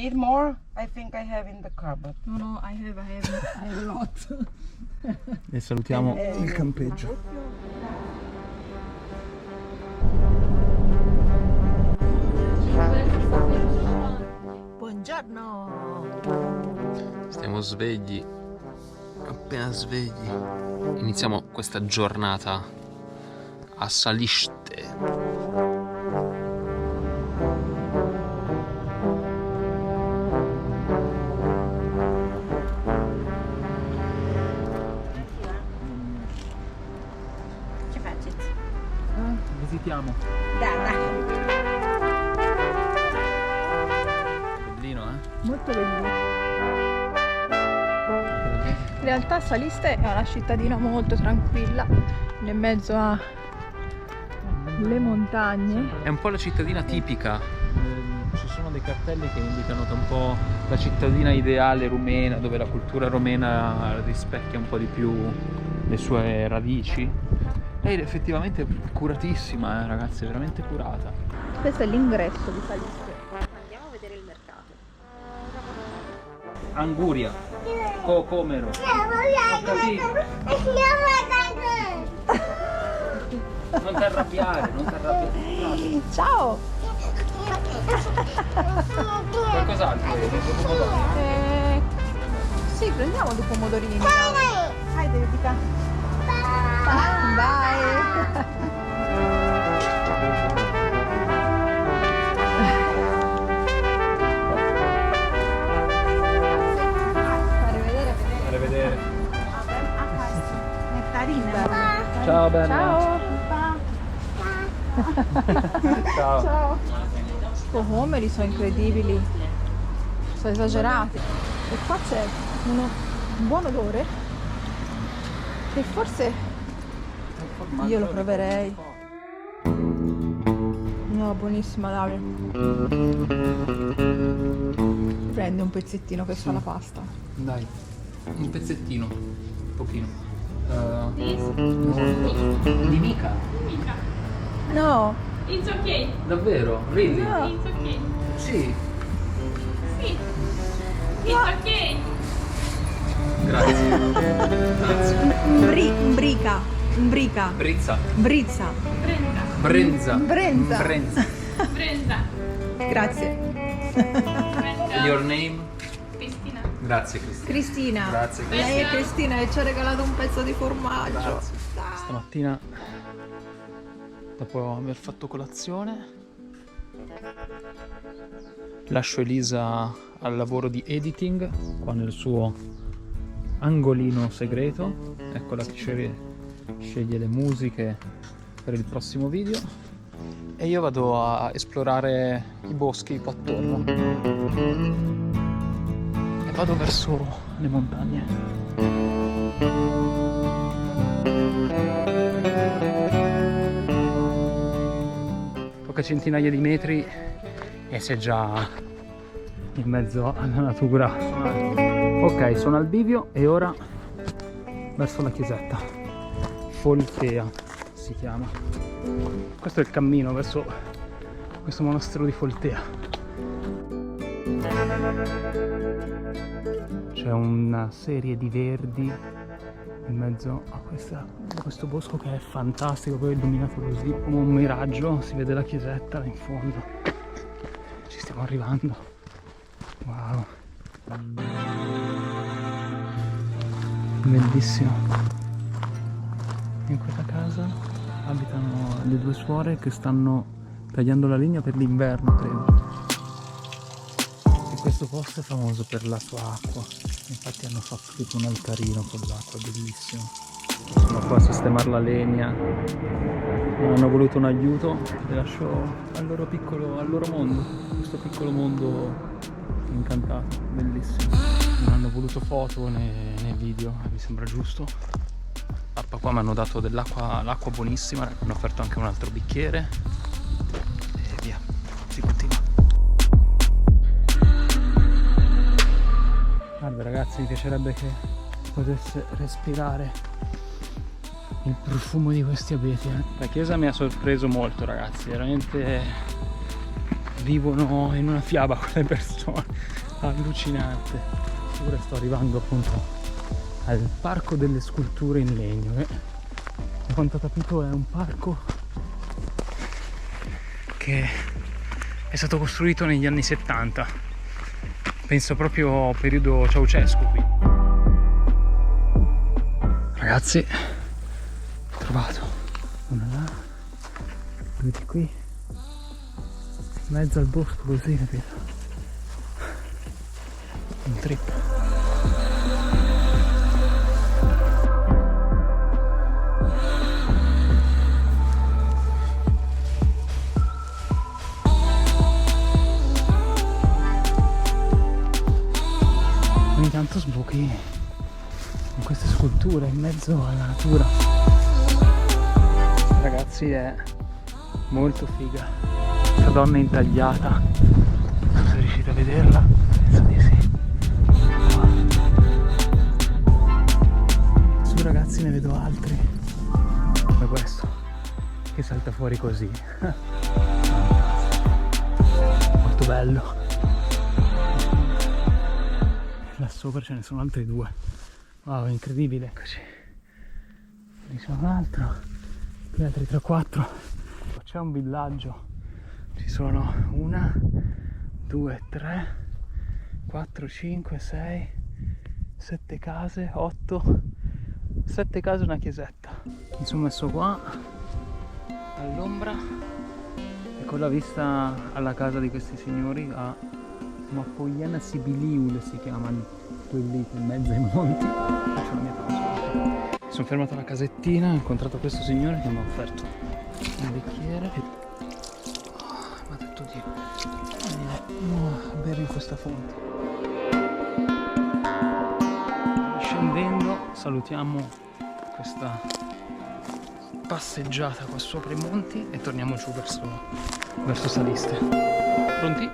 need more? I think I have in the cupboard. No, I have a lot. E salutiamo il campeggio. Buongiorno. Stiamo svegli, appena svegli. Iniziamo questa giornata a Salište. Che faccio? Visitiamo. Dai. Bellino, Molto bello. In realtà Salište è una cittadina molto tranquilla, in mezzo alle montagne. È un po' la cittadina tipica. Ci sono dei cartelli che indicano un po' la cittadina ideale rumena, dove la cultura rumena rispecchia un po' di più le sue radici. Ed effettivamente è curatissima, ragazzi, è veramente curata. Questo è l'ingresso di Salište. Andiamo a vedere il mercato. Anguria, cocomero. Ho capito. Non ti arrabbiare, non ti arrabbiare. Ciao! Qualcos'altro? Pomodori? Sì, prendiamo due pomodorini. Vai, Dedica. Bye! Fare vedere. Nettarina. Ciao bella. Ciao! Ciao. Ciao! I pomodori sono incredibili, sono esagerati. E qua c'è un buon odore che forse io lo proverei. No, buonissima, Davide. Prendi un pezzettino che fa la pasta. Dai, un pezzettino, un pochino. Di mica. No! It's okay. Davvero? Really? No. It's okay. Sì. Sì. It's okay. Grazie. Grazie. Imbrica. Brizza. Brizza. Brenza. Brenza. Brenza. Brenza. Grazie. Brenza. Your name? Cristina. Grazie Cristina. Cristina. Grazie, Lei è Cristina e ci ha regalato un pezzo di formaggio. Grazie. Stamattina, dopo aver fatto colazione, lascio Elisa al lavoro di editing qua nel suo angolino segreto. Eccola che sceglie le musiche per il prossimo video e io vado a esplorare i boschi qua attorno e vado verso le montagne. Poche centinaia di metri e sei già in mezzo alla natura. Ok, sono al bivio e ora verso la chiesetta. Foltea si chiama. Questo è il cammino verso questo monastero di Foltea. C'è una serie di verdi in mezzo a questo bosco che è fantastico, poi è illuminato così come un miraggio, si vede la chiesetta là in fondo. Ci stiamo arrivando. Wow. Bellissimo. In questa casa abitano le due suore che stanno tagliando la legna per l'inverno, credo. E questo posto è famoso per la sua acqua. Infatti hanno fatto tutto un altarino con l'acqua, bellissimo. Sono qua a sistemare la legna. Non hanno voluto un aiuto, li lascio al loro mondo. Questo piccolo mondo incantato, bellissimo. Non hanno voluto foto né video, mi sembra giusto. Qua mi hanno dato l'acqua buonissima, mi hanno offerto anche un altro bicchiere e via, si continua. Guarda ragazzi, mi piacerebbe che potesse respirare il profumo di questi abeti. La chiesa mi ha sorpreso molto ragazzi, veramente vivono in una fiaba quelle persone, allucinante. Ora sto arrivando appunto al parco delle sculture in legno, che da quanto ho capito è un parco che è stato costruito negli anni 70, penso proprio periodo Ceausescu qui. Ragazzi, ho trovato una là, due di qui, in mezzo al bosco così, capito? Un trip. Ogni tanto sbuchi con queste sculture in mezzo alla natura. Ragazzi, è molto figa. Questa donna intagliata, non so se riuscite a vederla, penso di sì. Su ragazzi ne vedo altri come questo che salta fuori così. Molto bello. Là sopra ce ne sono altri due. Wow, incredibile. Eccoci. Qui c'è un altro, qui altri 3-4. C'è un villaggio, ci sono 1, 2, 3, 4, 5, 6, 7 case, 8, 7 case e una chiesetta. Mi sono messo qua all'ombra e con la vista alla casa di questi signori a Mapoiana Sibiliule si chiama, lì in mezzo ai monti. Faccio la mia pausa. Mi sono fermato alla casettina, ho incontrato questo signore che mi ha offerto un bicchiere e mi ha detto di bere in questa fonte. Scendendo salutiamo questa passeggiata qua sopra i monti e torniamo giù verso Saliste. Pronti?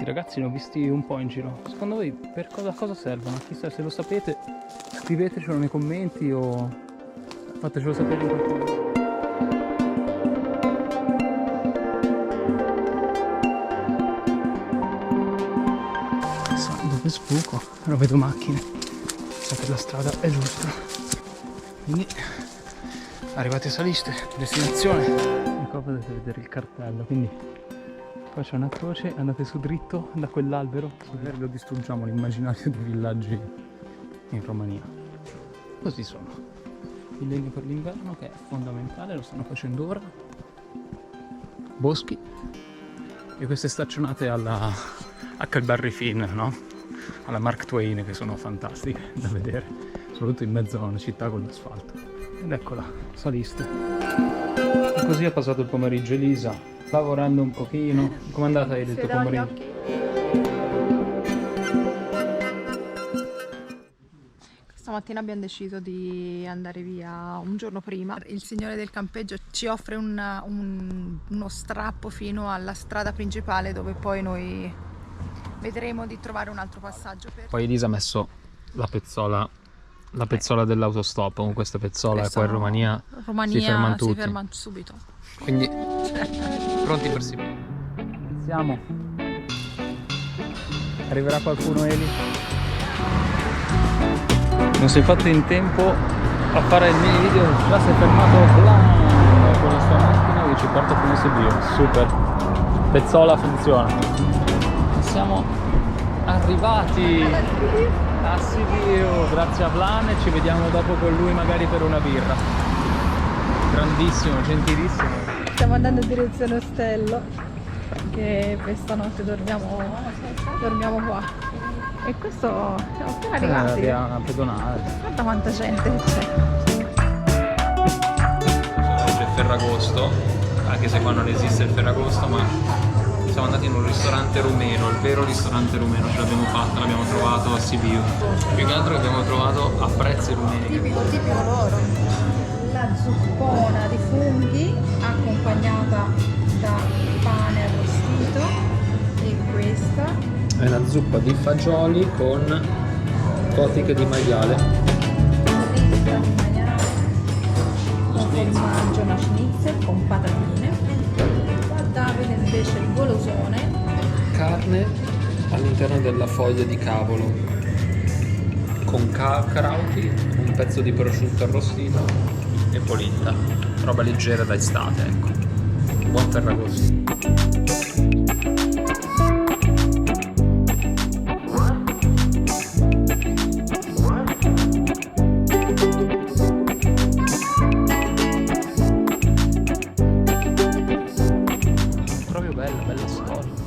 Ragazzi, ne ho visti un po' in giro. Secondo voi per cosa servono? Chissà, se lo sapete scrivetecelo nei commenti o fatecelo sapere in qualche modo. Chissà dove sbuco, non vedo macchine, so che la strada è giusta. Quindi arrivati a Saliste, destinazione. E qua potete vedere il cartello, quindi qua c'è una croce, andate su dritto da quell'albero, magari lo distruggiamo l'immaginario dei villaggi in Romania. Così sono. Il legno per l'inverno che è fondamentale, lo stanno facendo ora. Boschi. E queste staccionate alla Huckleberry Finn, no? Alla Mark Twain, che sono fantastiche da vedere, soprattutto in mezzo a una città con l'asfalto. Ed eccola, Saliste. E così è passato il pomeriggio Elisa. Lavorando un pochino. Com'è andata il tuo pomeriggio? Stamattina abbiamo deciso di andare via un giorno prima. Il signore del campeggio ci offre uno strappo fino alla strada principale, dove poi noi vedremo di trovare un altro passaggio. Poi Elisa ha messo la pezzola dell'autostop. Con questa pezzola qua in Romania si fermano tutti. Si fermano subito. Quindi pronti per Sibiu. Iniziamo. Arriverà qualcuno, Eli? Non sei fatto in tempo a fare il mini video, già si è fermato là con la sua macchina che ci porta fino a Sibiu. Super. Pezzola funziona. Siamo arrivati a Sibiu grazie a Vlan e ci vediamo dopo con lui magari per una birra. Grandissimo, gentilissimo. Stiamo andando in direzione Ostello, perché questa notte dormiamo qua. E questo siamo appena arrivati. È una via pedonale. Guarda quanta gente c'è. Oggi è Ferragosto, anche se qua non esiste il Ferragosto, ma siamo andati in un ristorante rumeno, il vero ristorante rumeno, ce l'abbiamo fatta, l'abbiamo trovato a Sibiu. Più che altro l'abbiamo trovato a prezzi rumeni. Tipico loro. La zuppona di funghi accompagnata da pane arrostito, e questa È la zuppa di fagioli con Cotiche di maiale. Un formaggio, una schnitzel con patatine. Qua Davide invece il golosone. Carne all'interno della foglia di cavolo con crauti, un pezzo di prosciutto arrostito e polenta. Roba leggera da estate, ecco. Buon Ferragosto. Proprio bella, bella storia.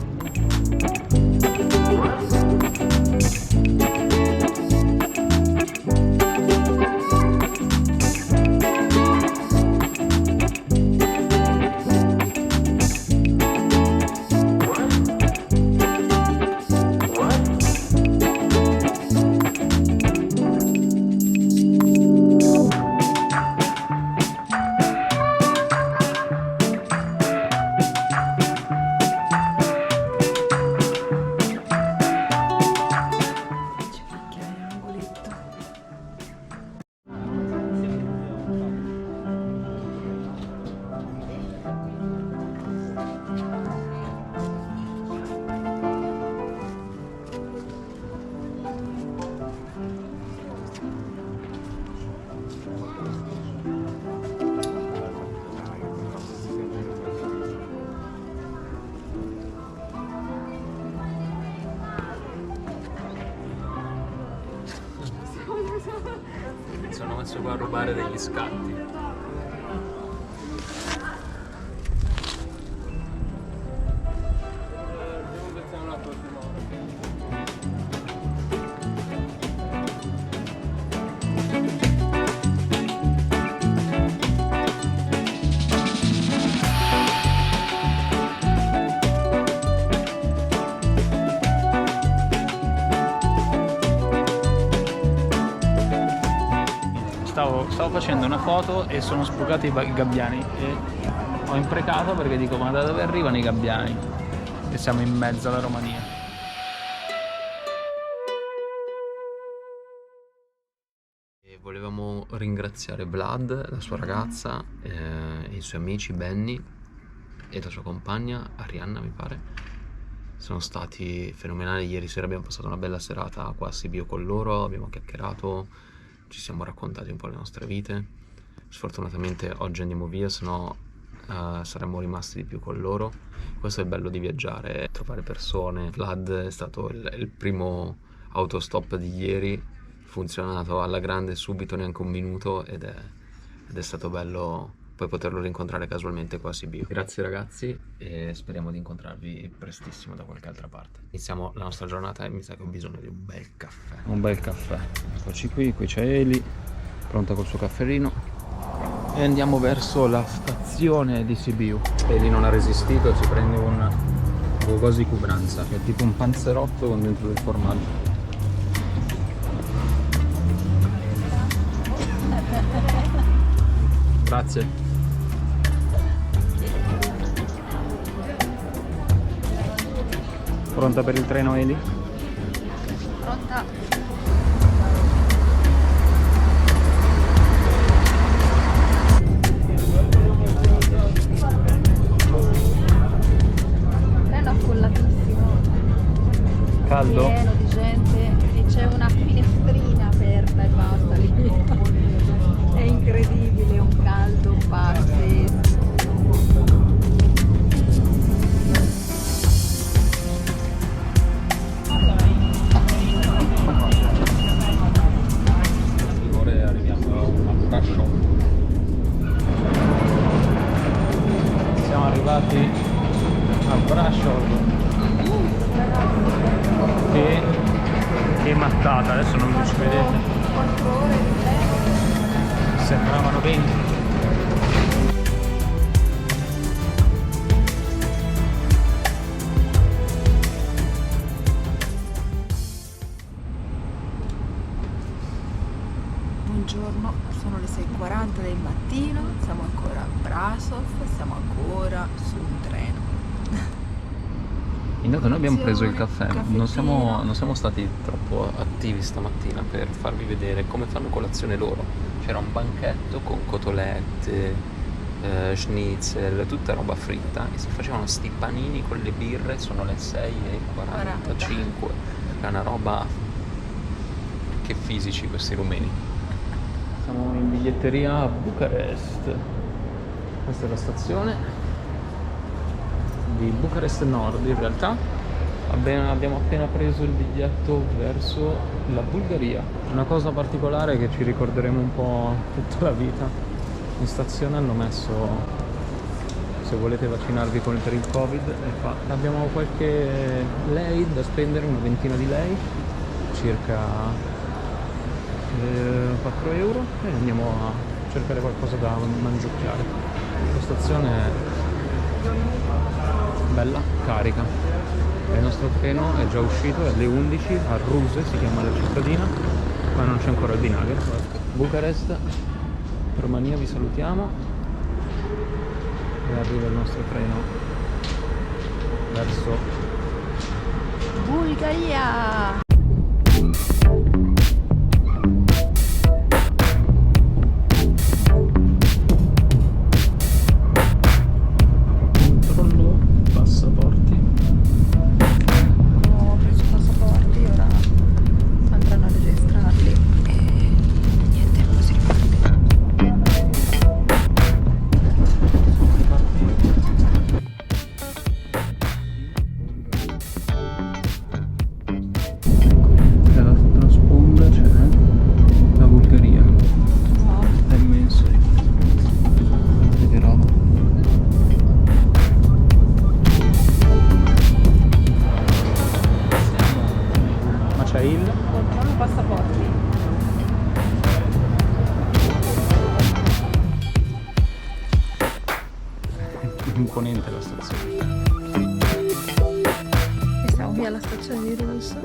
Mi sono messo qua a rubare degli scatti. Stavo facendo una foto e sono sbucati i gabbiani e ho imprecato perché dico: ma da dove arrivano i gabbiani? E siamo in mezzo alla Romania. E volevamo ringraziare Vlad, la sua ragazza, i suoi amici Benny e la sua compagna Arianna, mi pare. Sono stati fenomenali. Ieri sera abbiamo passato una bella serata qua a Sibiu con loro, abbiamo chiacchierato, ci siamo raccontati un po' le nostre vite. Sfortunatamente oggi andiamo via, se no saremmo rimasti di più con loro. Questo è il bello di viaggiare, trovare persone. Vlad è stato il primo autostop di ieri, funzionato alla grande subito, neanche un minuto, ed è stato bello poi poterlo rincontrare casualmente qua a Sibiu. Grazie ragazzi e speriamo di incontrarvi prestissimo da qualche altra parte. Iniziamo la nostra giornata e mi sa che ho bisogno di un bel caffè. Un bel caffè. Eccoci qui c'è Eli, pronta col suo cafferino. E andiamo verso la stazione di Sibiu. Eli non ha resistito e si prende un Gogosi Cubranza, che è tipo un panzerotto con dentro del formaggio. Grazie. Pronta per il treno, Eli? Pronta. Treno affollatissimo. Caldo? Pieno di gente e c'è una finestrina aperta e basta lì. È incredibile, un caldo pazzesco. Siamo arrivati a Brasov. Che mattata, adesso non ci vedete. 4 ore di treno. Sembravano 20. Buongiorno, sono le 6:40 del mattino, siamo ancora a Brasov, siamo ancora su un treno. Intanto noi abbiamo preso il caffè, non caffettino. siamo stati troppo attivi stamattina per farvi vedere come fanno colazione loro. C'era un banchetto con cotolette, schnitzel, tutta roba fritta e si facevano sti panini con le birre, sono le 6:45, è una roba, che fisici questi rumeni. Siamo in biglietteria a Bucarest, questa è la stazione di Bucarest Nord. In realtà abbiamo appena preso il biglietto verso la Bulgaria. Una cosa particolare che ci ricorderemo un po' tutta la vita: in stazione hanno messo, se volete vaccinarvi per il Covid, abbiamo qualche lei da spendere, una ventina di lei, circa 4 euro, e andiamo a cercare qualcosa da mangiucchiare. La stazione è bella carica, il nostro treno è già uscito, è alle 11 a Ruse, si chiama la cittadina, ma non c'è ancora il binario. Bucarest, Romania, vi salutiamo e arriva il nostro treno verso Bulgaria! passaporti. Ho preso i passaporti, ora andranno a registrarli e niente, ora si riparte. Dalla sponda c'è la Bulgaria, Wow. è immenso. Guardate che roba. Ma c'è il Controllo passaporti. imponente la stazione. E siamo qui alla stazione di Rus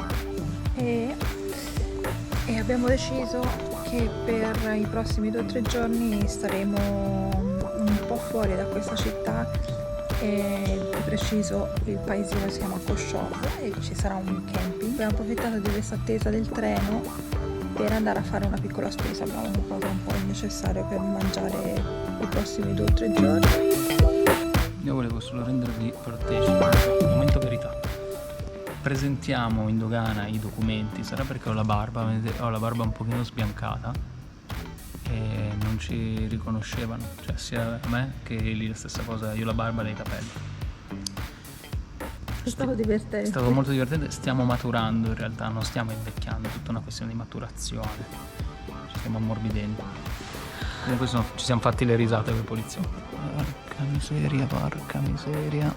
e abbiamo deciso che per i prossimi 2 o 3 giorni staremo un po' fuori da questa città, e di preciso il paesino si chiama Koshov e ci sarà un camping. Abbiamo approfittato di questa attesa del treno per andare a fare una piccola spesa, abbiamo comprato un po' il necessario per mangiare i prossimi 2 o 3 giorni. Io volevo solo rendervi partecipi. Momento verità. Presentiamo in dogana i documenti. Sarà perché ho la barba, vedete, ho la barba un pochino sbiancata e non ci riconoscevano, cioè sia a me che lì la stessa cosa, io la barba e lei i capelli. È stato divertente. È stato molto divertente, stiamo maturando in realtà, non stiamo invecchiando, è tutta una questione di maturazione, ci stiamo ammorbidendo. Comunque ci siamo fatti le risate con i poliziotti. Porca miseria, porca miseria.